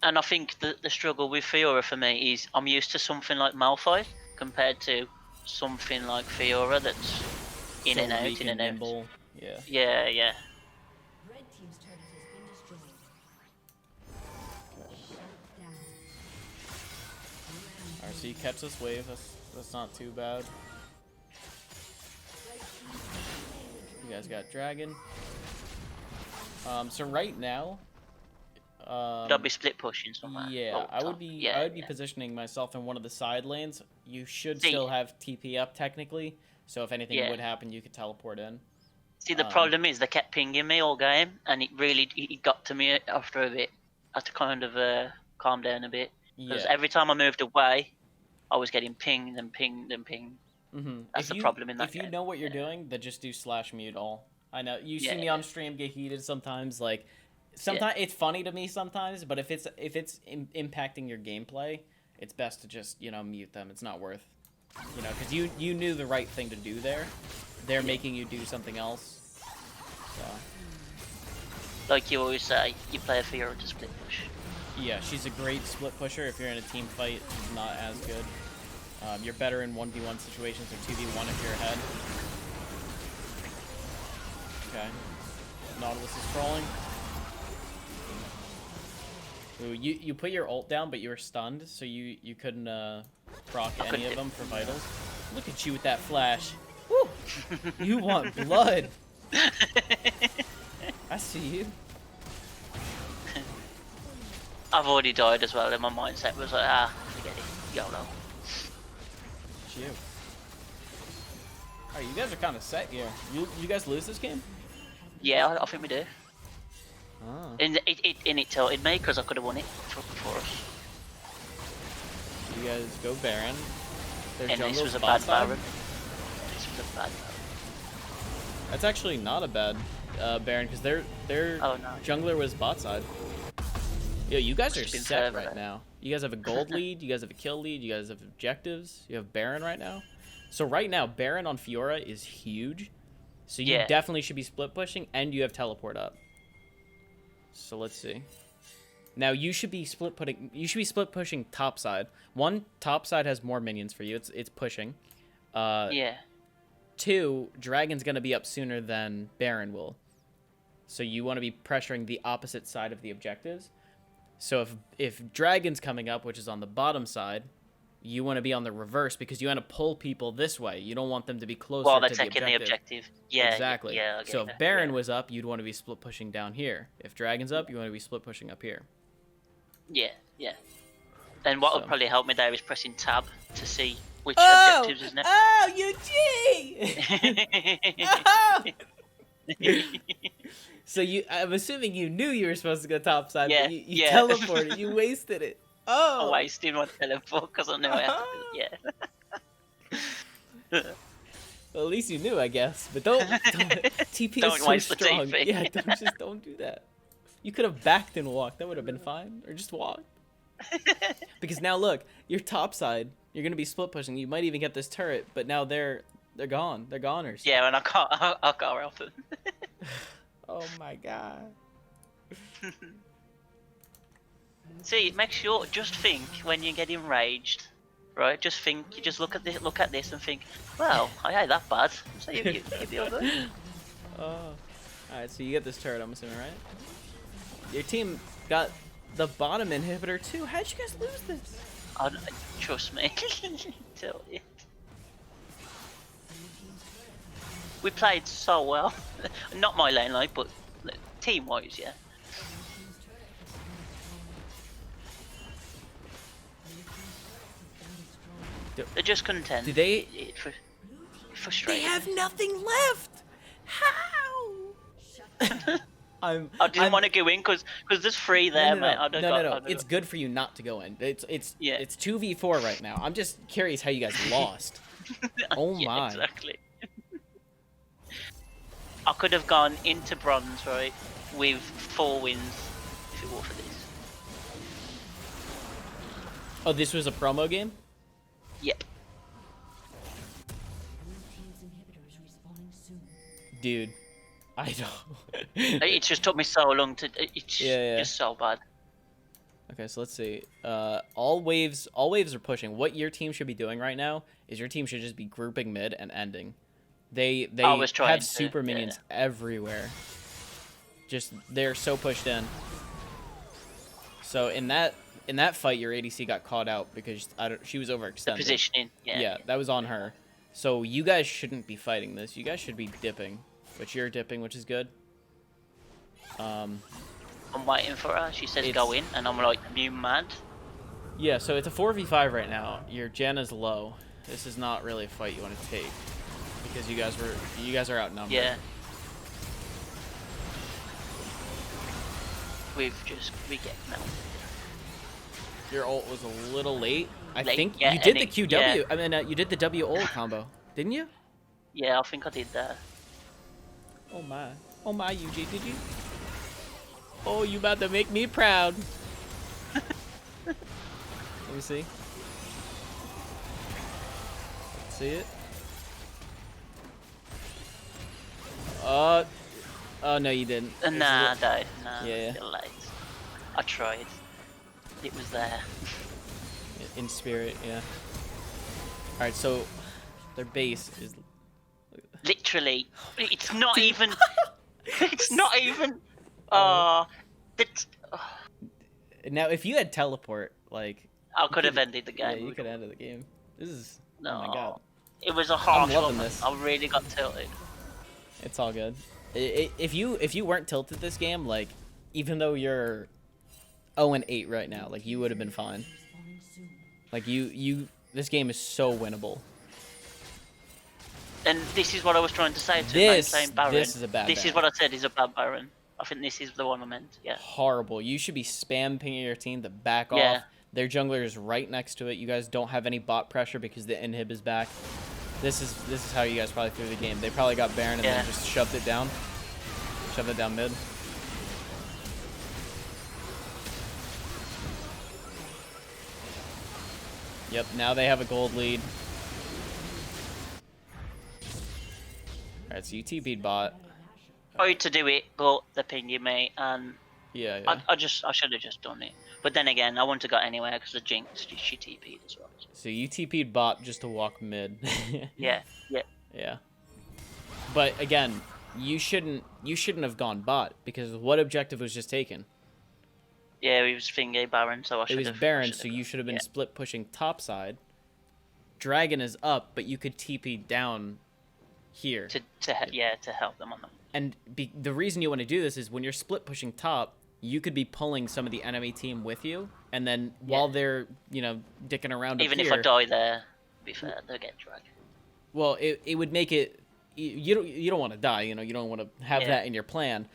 B: And I think the struggle with Fiora for me is I'm used to something like Malphite compared to something like Fiora that's in and out, in and out.
A: Nimble. Yeah.
B: Yeah.
C: Red team's turret has been destroyed.
A: Alright, so you catch this wave. That's not too bad. You guys got dragon. So right now,
B: I'll be split pushing somewhere.
A: Yeah, I would be positioning myself in one of the side lanes. you should
B: See-
A: still have TP up technically. So if anything
B: Yeah.
A: would happen, you could teleport in.
B: See, the problem is they kept pinging me all game, and it got to me after a bit. I had to kind of calm down a bit because
A: Yeah.
B: every time I moved away, I was getting pinged and pinged and pinged.
A: Mm-hmm.
B: That's the problem in that
A: If you
B: game.
A: know what you're doing, then just do /mute all. I know you see
B: Yeah,
A: me on stream get heated sometimes. Like, sometimes it's funny to me sometimes, but if it's impacting your gameplay, it's best to just mute them. It's not worth, because you knew the right thing to do there. They're making you do something else. So
B: Like you always say, you play a Fiora to split push.
A: yeah, she's a great split pusher. If you're in a team fight, she's not as good. You're better in 1v1 situations or 2v1 if you're ahead. Okay. Nautilus is crawling. Ooh, you put your ult down, but you were stunned, so you couldn't proc any of them for vitals. Look at you with that flash. Woo! You want blood. I see you.
B: I've already died as well, and my mindset was like, forget it, YOLO.
A: It's you. Alright, you guys are kind of set here. You guys lose this game?
B: Yeah, I think we do.
A: Oh.
B: And it tilted me because I could have won it for us.
A: You guys go Baron. Their
B: And this
A: jungle's
B: was a
A: bot
B: bad
A: side.
B: Baron. This was a bad Baron.
A: That's actually not a bad Baron because their
B: Oh, no.
A: jungler was bot side. Yo, you guys are
B: Must've been
A: set
B: further.
A: right now. You guys have a gold lead. You guys have a kill lead. You guys have objectives. You have Baron right now. So right now, Baron on Fiora is huge. So you
B: Yeah.
A: definitely should be split pushing, and you have teleport up. So let's see. Now you should be split pushing top side. One, top side has more minions for you. It's pushing.
B: Yeah.
A: Two, Dragon's gonna be up sooner than Baron will. So you want to be pressuring the opposite side of the objectives. So if Dragon's coming up, which is on the bottom side, you want to be on the reverse because you want to pull people this way. You don't want them to be closer
B: While they're
A: to the
B: taking
A: objective.
B: the objective. Yeah.
A: Exactly.
B: Yeah. I get
A: So
B: that,
A: if Baron
B: yeah.
A: was up, you'd want to be split pushing down here. If Dragon's up, you want to be split pushing up here.
B: Yeah. And what
A: So-
B: would probably help me there is pressing tab to see which objectives is next.
A: Oh, you G! So I'm assuming you knew you were supposed to go top side,
B: Yeah,
A: but you
B: yeah.
A: teleported. You wasted it. Oh.
B: I wasted my teleport because I knew I had to do it. Yeah.
A: Well, at least you knew, I guess. But don't TP
B: Don't
A: is so
B: waste the
A: strong.
B: TP.
A: Yeah, don't do that. You could have backed and walked. That would have been fine, or just walked. Because now look, you're top side. You're gonna be split pushing. You might even get this turret, but now they're gone. They're goners.
B: Yeah, and I can't help them.
A: Oh my god.
B: See, make sure, just think when you get enraged, right? Just think, you just look at this and think, well, I ain't that bad. So you'll be all good.
A: Oh. Alright, so you get this turret, I'm assuming, right? Your team got the bottom inhibitor too. How'd you guys lose this?
B: Trust me. Tell you. We played so well. Not my lane like, but team-wise, yeah. They're just content.
A: Do they?
B: Frustrating.
A: They have nothing left. How?
B: I didn't want to go in because there's three there,
A: no,
B: mate.
A: no,
B: I don't
A: no,
B: got-
A: no. It's good for you not to go in. It's
B: Yeah.
A: It's 2v4 right now. I'm just curious how you guys lost. Oh
B: Yeah,
A: my.
B: exactly. I could have gone into bronze, right, with 4 wins if it were for this.
A: Oh, this was a promo game?
B: Yep.
A: Dude, I don't.
B: It just took me so long to. It's
A: Yeah.
B: just so bad.
A: Okay, so let's see. All waves are pushing. What your team should be doing right now is your team should just be grouping mid and ending. They
B: I was trying
A: have
B: to,
A: super minions everywhere. Just they're so pushed in. So in that fight, your ADC got caught out because she was overextended.
B: The positioning, yeah.
A: Yeah, that was on her. So you guys shouldn't be fighting this. You guys should be dipping, but you're dipping, which is good.
B: I'm waiting for her. She says
A: It's-
B: go in, and I'm like, you mad?
A: Yeah, so it's a 4v5 right now. Your Janna's low. This is not really a fight you want to take because you guys are outnumbered.
B: Yeah. We get no.
A: Your ult was a little late. I
B: Late,
A: think
B: yeah,
A: you did
B: I
A: the
B: think-
A: QW.
B: yeah.
A: I mean, you did the W ult combo, didn't you?
B: Yeah, I think I did that.
A: Oh my, UG, did you? Oh, you about to make me proud. Let me see. See it? Oh no, you didn't. It was a
B: Nah, I
A: li-
B: died. Nah,
A: Yeah.
B: still late. I tried. It was there.
A: in spirit, yeah. All right, so their base is.
B: Literally, it's not even. It's not even.
A: Oh.
B: It's.
A: Now, if you had teleport, like.
B: I
A: you
B: could have ended the
A: Yeah,
B: game.
A: you could have ended the game. This is.
B: No,
A: Oh my god.
B: it was a harsh
A: loving
B: one.
A: this.
B: I really got tilted.
A: It's all good. If you weren't tilted this game, like, even though you're 0-8 right now, like, you would have been fine. Like, this game is so winnable.
B: And this is what I was trying to say to
A: This
B: Baron.
A: is a bad
B: This is
A: Baron.
B: what I said is a bad Baron. I think this is the one I meant. Yeah.
A: Horrible. You should be spam pinging your team to back
B: Yeah.
A: off. Their jungler is right next to it. You guys don't have any bot pressure because the inhib is back. This is how you guys probably threw the game. They probably got Baron and
B: Yeah.
A: then just shoved it down. Shoved it down mid. Yep, now they have a gold lead. Alright, so you TP'd bot.
B: Tried to do it, but they pinged me, and
A: Yeah, yeah.
B: I should have just done it. But then again, I wouldn't have got anywhere because the Jinx, she TP'd as well.
A: So you TP'd bot just to walk mid.
B: Yeah, yeah.
A: Yeah. But again, you shouldn't have gone bot because what objective was just taken?
B: Yeah, it was Thingy Baron, so I
A: It
B: should
A: was
B: have.
A: Baron, so you should have been
B: yeah.
A: split pushing top side. Dragon is up, but you could TP down here.
B: to help them on them.
A: And the reason you want to do this is when you're split pushing top, you could be pulling some of the enemy team with you, and then while they're, dicking around
B: Even
A: up
B: if I
A: here,
B: die there, to be fair, they'll get dragged.
A: well, it would make it you don't want to die, you don't want to have that in your plan.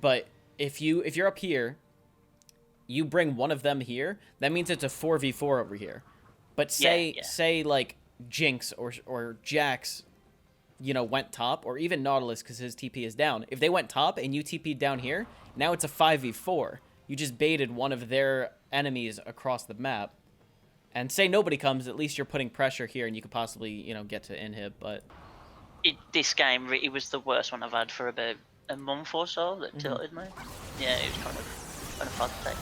A: But if you're up here, you bring one of them here, that means it's a 4v4 over here. But say like Jinx or Jax, went top, or even Nautilus because his TP is down. If they went top and you TP'd down here, now it's a 5v4. You just baited one of their enemies across the map. And say nobody comes, at least you're putting pressure here and you could possibly, get to inhib, but...
B: This game, it was the worst one I've had for about a month or so that tilted me. Yeah, it was kind of fun to take.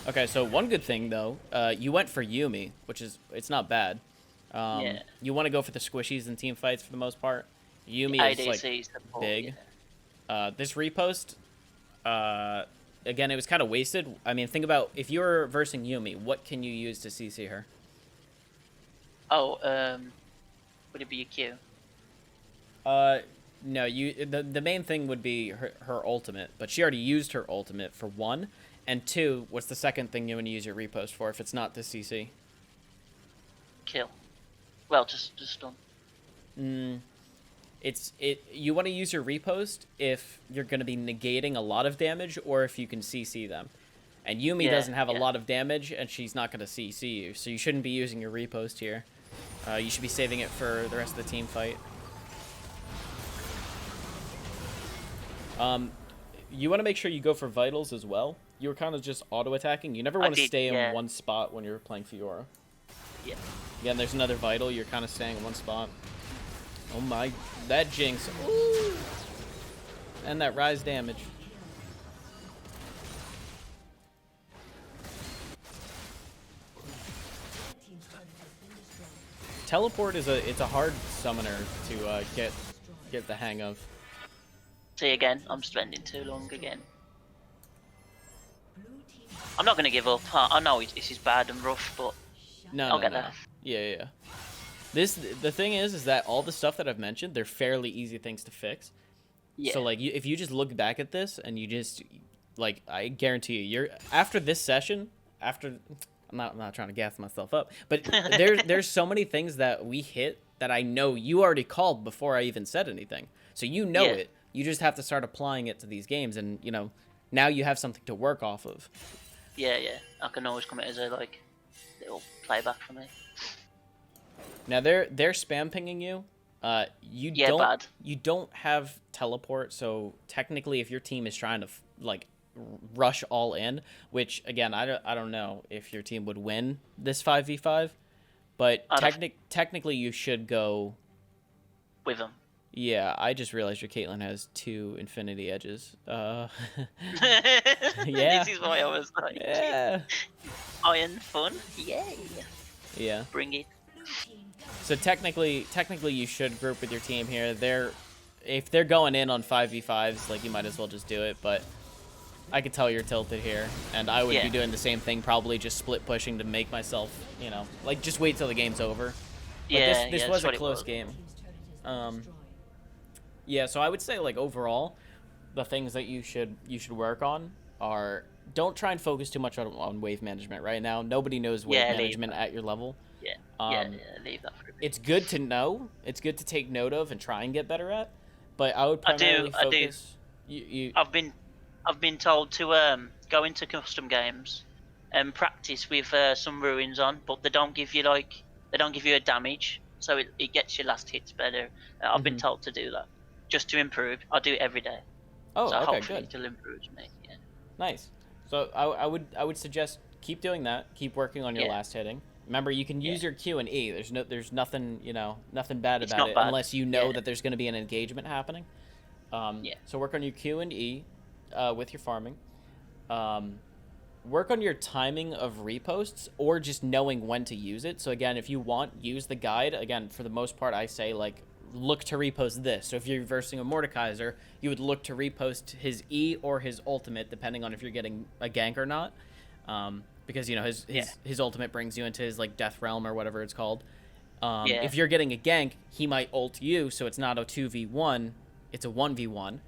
A: Okay, so one good thing, though, you went for Yuumi, it's not bad. You want to go for the squishies in team fights for the most part. Yuumi is, like,
B: support,
A: big.
B: Yeah.
A: This repost, again, it was kind of wasted. I mean, think about, if you're versing Yuumi, what can you use to CC her?
B: Oh, would it be a Q?
A: No, the main thing would be her ultimate, but she already used her ultimate for one, and two, what's the second thing you want to use your repost for if it's not the CC?
B: Kill. Well, just stun.
A: You want to use your repost if you're going to be negating a lot of damage or if you can CC them. And Yuumi doesn't have a lot of damage and she's not going to CC you, so you shouldn't be using your repost here. You should be saving it for the rest of the team fight. You want to make sure you go for vitals as well. You were kind of just auto-attacking. You never want to stay in one spot when you're playing Fiora.
B: Yeah.
A: Again, there's another vital. You're kind of staying in one spot. Oh my, that Jinx. Ooh. And that rise damage. Teleport it's a hard summoner to get the hang of.
B: See again, I'm spending too long again. I'm not gonna give up. I know this is bad and rough, but I'll get there.
A: Yeah. The thing is that all the stuff that I've mentioned, they're fairly easy things to fix.
B: Yeah.
A: So like, if you just look back at this and you just like I guarantee you, you're after this session. After I'm not trying to gas myself up, but there's so many things that we hit that I know you already called before I even said anything. So you know
B: Yeah.
A: it. You just have to start applying it to these games, and now you have something to work off of.
B: Yeah, yeah. I can always come it as a like little playback for me.
A: Now they're spam pinging you. You
B: Yeah,
A: don't
B: bad.
A: you don't have teleport, so technically, if your team is trying to like rush all in, which again I don't know if your team would win this 5v5, but
B: I'd have
A: technically you should go.
B: with them.
A: Yeah, I just realized your Caitlyn has 2 infinity edges. Yeah.
B: This is why I was like,
A: Yeah.
B: iron fun. Yay!
A: Yeah.
B: Bring it.
A: So technically you should group with your team here. If they're going in on 5v5s, like you might as well just do it, but I could tell you're tilted here, and I would
B: Yeah.
A: be doing the same thing, probably just split pushing to make myself, like just wait till the game's over. But
B: Yeah,
A: this
B: yeah,
A: was
B: that's
A: a
B: what it
A: close
B: was.
A: game.
C: Team's turret has been
A: Um,
C: destroyed.
A: Yeah, so I would say like overall, the things that you should work on are don't try and focus too much on wave management right now. Nobody knows wave
B: Yeah, leave
A: management at your level.
B: Yeah,
A: Um,
B: yeah, leave that for a bit.
A: It's good to know. It's good to take note of and try and get better at. But I would
B: I do,
A: primarily
B: I do.
A: focus. You
B: I've been told to go into custom games and practice with some ruins on, but they don't give you a damage, so it gets your last hits better. I've been
A: Mhm.
B: told to do that just to improve. I do it every day,
A: Oh,
B: so
A: okay,
B: hopefully
A: good.
B: it'll improve me. Yeah.
A: Nice. So I would suggest keep doing that. Keep working on your
B: Yeah.
A: last hitting. Remember, you can use
B: Yeah.
A: your Q and E. There's nothing nothing bad
B: It's
A: about
B: not
A: it
B: bad.
A: unless you know
B: Yeah.
A: that there's going to be an engagement happening.
B: Yeah.
A: So work on your Q and E with your farming. Work on your timing of reposts or just knowing when to use it. So again, if you want, use the guide. Again, for the most part, I say like look to repost this. So if you're versing a Mordekaiser, you would look to repost his E or his ultimate, depending on if you're getting a gank or not. Because his ultimate brings you into his like death realm or whatever it's called.
B: Yeah.
A: If you're getting a gank, he might ult you, so it's not a 2v1, it's a 1v1.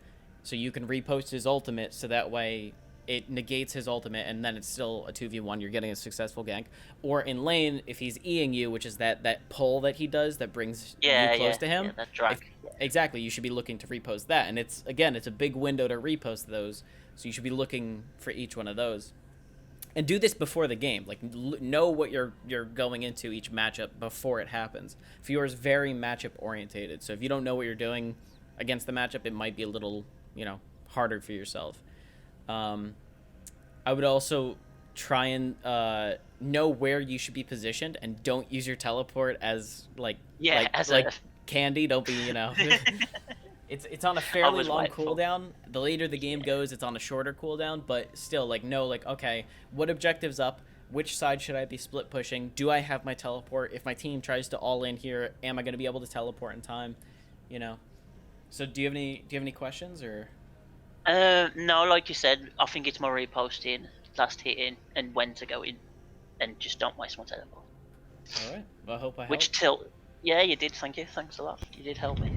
A: So you can repost his ultimate, so that way it negates his ultimate, and then it's still a 2v1. You're getting a successful gank. Or in lane, if he's Eing you, which is that pull that he does that brings you close to him.
B: Yeah, that drag.
A: Exactly, you should be looking to repost that. And it's a big window to repost those, so you should be looking for each one of those. And do this before the game. Like, know what you're going into each matchup before it happens. Fiora is very matchup orientated, so if you don't know what you're doing against the matchup, it might be a little, harder for yourself. I would also try and know where you should be positioned, and don't use your teleport as candy. Don't be, It's on a fairly
B: was
A: long
B: mindful.
A: cooldown. The later the game goes, it's on a shorter cooldown, but still, okay, what objective's up? Which side should I be split pushing? Do I have my teleport? If my team tries to all in here, am I going to be able to teleport in time? So do you have any questions or?
B: No, like you said, I think it's more reposting, last hitting, and when to go in, and just don't waste my teleport.
A: All right. Well, I hope I helped.
B: Which tilt? Yeah, you did. Thank you. Thanks a lot. You did help me.